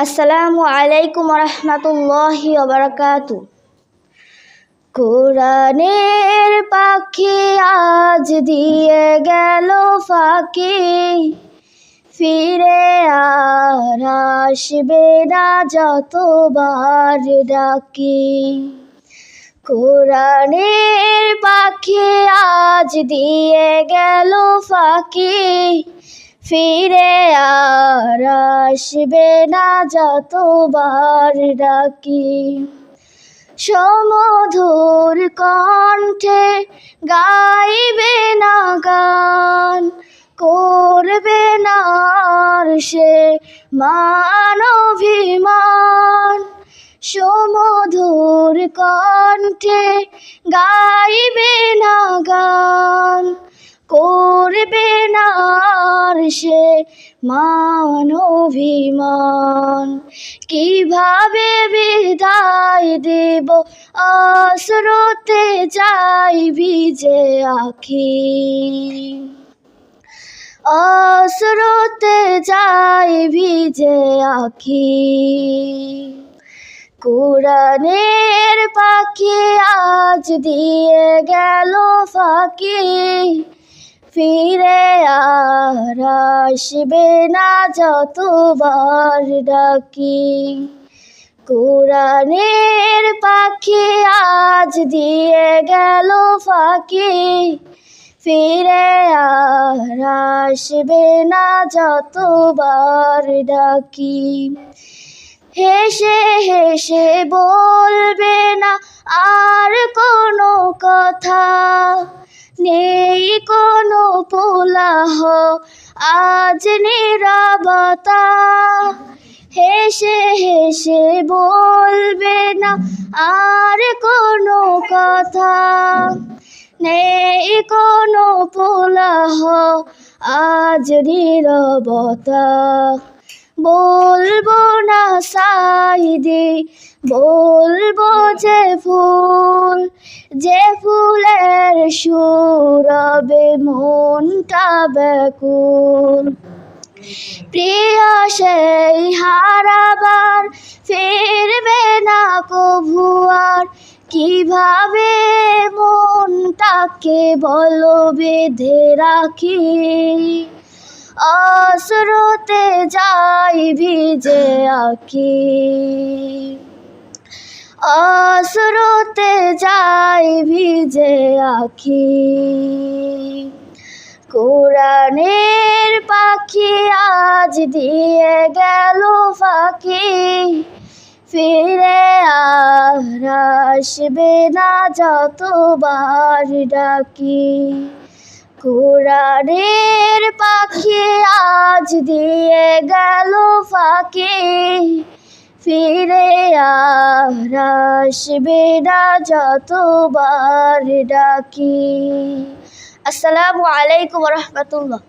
আসসালামু আলাইকুম রহমতুল্লাহি ওয়া বারাকাতুহু। কোরআনের পাখি আজ দিয়ে গেল ফাঁকি, ফিরে আর আসবে না যতবার ডাকি। কোরআনের পাখি আজ দিয়ে গেল ফাঁকি, ফিরে আর আসবে না যতবার ডাকি। সমধুর কণ্ঠে গাইবে না গান, করবে না আর সে মান অভিমান। সমধুর কণ্ঠে গাইবে না গান, করবে না আর সে মান অভিমান। কিভাবে বিদায় দেব অশ্রুতে যাই ভিজে আঁখি, অশ্রুতে যাই ভিজে আঁখি। কোরআনের পাখি আজ দিয়ে গেল ফাঁকি, ফিরে আর আসবে না যতবার ডাকি। কোরআনের পাখি আজ দিয়ে গেল ফাঁকি, ফিরে আর আসবে না যতবার ডাকি। হেসে হেসে বলবে না আর কোনো কথা, নেই কোনো পোলাহ আজ নীরবতা। হেসে হেসে বলবে না আর কোনো কথা, নেই কোনো পোলাহ আজ নীরবতা। বলবো না সাইদি, বলবো যে ফুল, যে ফুলের সুরবে মনটা ব্যাকুল। প্রিয় সেই হারাবার ফিরবে না কভু আর, কিভাবে মনটাকে বলো বেঁধে রাখি। অশ্রুতে যাই ভিজে আঁখি, অশ্রুতে যাই ভিজে আঁখি। কোরআনের পাখি আজ দিয়ে গেল ফাঁকি, ফিরে আর আসবে না যতবার ডাকি। কোরআনের পাখি আজ দিয়ে গেল ফাঁকি, ফিরে আর আসবে না যতবার ডাকি। আসসালামু আলাইকুম রহমতুল্লাহ।